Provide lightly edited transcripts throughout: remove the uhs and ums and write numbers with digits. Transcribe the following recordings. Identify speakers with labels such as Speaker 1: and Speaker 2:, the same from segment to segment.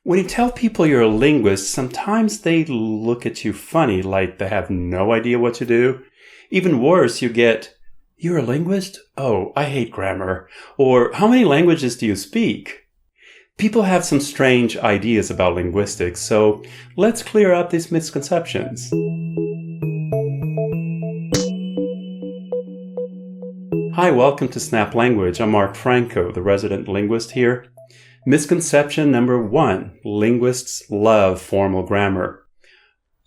Speaker 1: When you tell people you're a linguist, sometimes they look at you funny, like they have no idea what to do. Even worse, you get, "You're a linguist? Oh, I hate grammar." Or, "How many languages do you speak?" People have some strange ideas about linguistics, so let's clear up these misconceptions. Hi, welcome to Snap Language. I'm Mark Franco, the resident linguist here. Misconception number 1, linguists love formal grammar.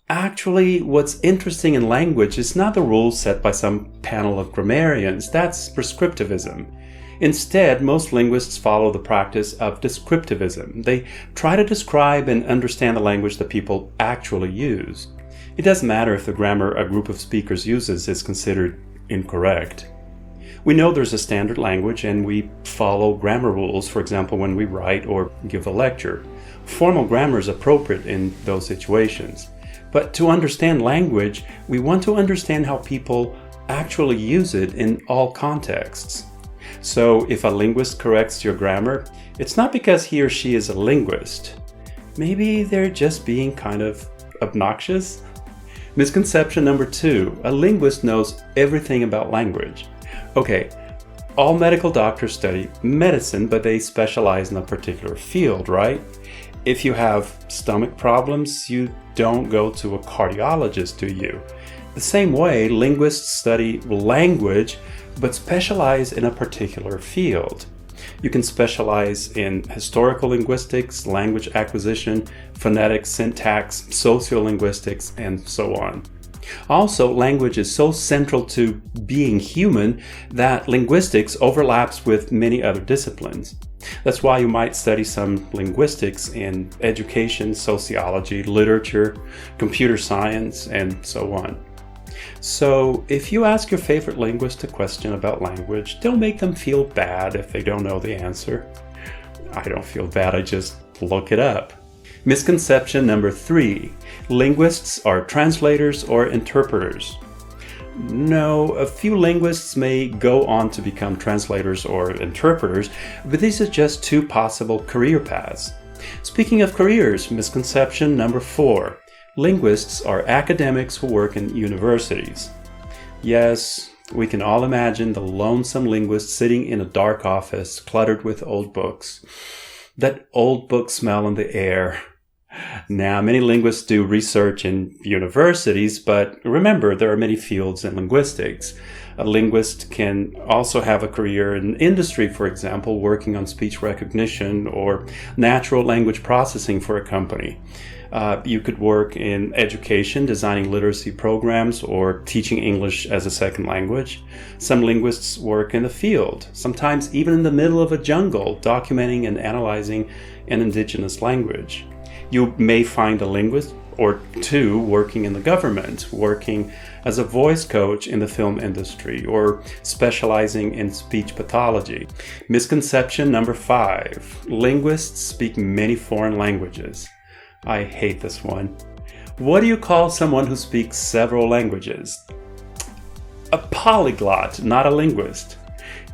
Speaker 1: Actually, what's interesting in language is not the rules set by some panel of grammarians. That's prescriptivism. Instead, most linguists follow the practice of descriptivism. They try to describe and understand the language that people actually use. It doesn't matter if the grammar a group of speakers uses is considered incorrect. We know there's a standard language and we follow grammar rules, for example, when we write or give a lecture. Formal grammar is appropriate in those situations. But to understand language, we want to understand how people actually use it in all contexts. So if a linguist corrects your grammar, it's not because he or she is a linguist. Maybe they're just being kind of obnoxious. Misconception number 2, a linguist knows everything about language. Okay, all medical doctors study medicine, but they specialize in a particular field, right? If you have stomach problems, you don't go to a cardiologist, do you? The same way, linguists study language, but specialize in a particular field. You can specialize in historical linguistics, language acquisition, phonetics, syntax, sociolinguistics, and so on. Also, language is so central to being human that linguistics overlaps with many other disciplines. That's why you might study some linguistics in education, sociology, literature, computer science, and so on. So, if you ask your favorite linguist a question about language, don't make them feel bad if they don't know the answer. I don't feel bad, I just look it up. Misconception number 3, linguists are translators or interpreters. No, a few linguists may go on to become translators or interpreters, but these are just 2 possible career paths. Speaking of careers, misconception number 4, linguists are academics who work in universities. Yes, we can all imagine the lonesome linguist sitting in a dark office cluttered with old books. That old book smell in the air. Now, many linguists do research in universities, but remember, there are many fields in linguistics. A linguist can also have a career in industry, for example, working on speech recognition or natural language processing for a company. You could work in education, designing literacy programs, or teaching English as a second language. Some linguists work in the field, sometimes even in the middle of a jungle, documenting and analyzing an indigenous language. You may find a linguist or 2 working in the government, working as a voice coach in the film industry, or specializing in speech pathology. Misconception number 5, linguists speak many foreign languages. I hate this one. What do you call someone who speaks several languages? A polyglot, not a linguist.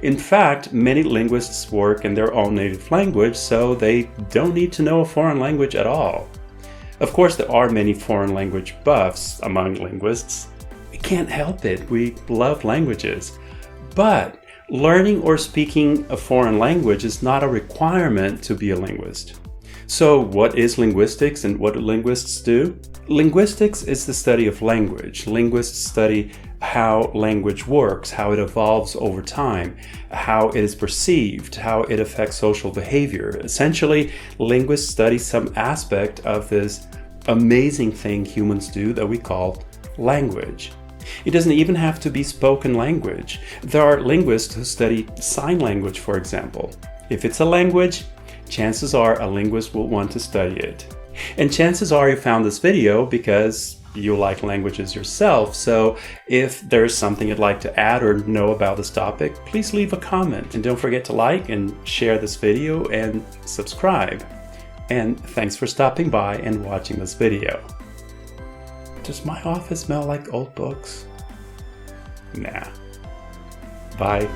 Speaker 1: In fact, many linguists work in their own native language, so they don't need to know a foreign language at all. Of course, there are many foreign language buffs among linguists. We can't help it, we love languages. But learning or speaking a foreign language is not a requirement to be a linguist. So what is linguistics and what do linguists do? Linguistics is the study of language. Linguists study how language works, how it evolves over time, how it is perceived, how it affects social behavior. Essentially, linguists study some aspect of this amazing thing humans do that we call language. It doesn't even have to be spoken language. There are linguists who study sign language, for example. If it's a language, chances are a linguist will want to study it. And chances are you found this video because you like languages yourself, so if there's something you'd like to add or know about this topic, please leave a comment. And don't forget to like and share this video and subscribe. And thanks for stopping by and watching this video. Does my office smell like old books? Nah. Bye.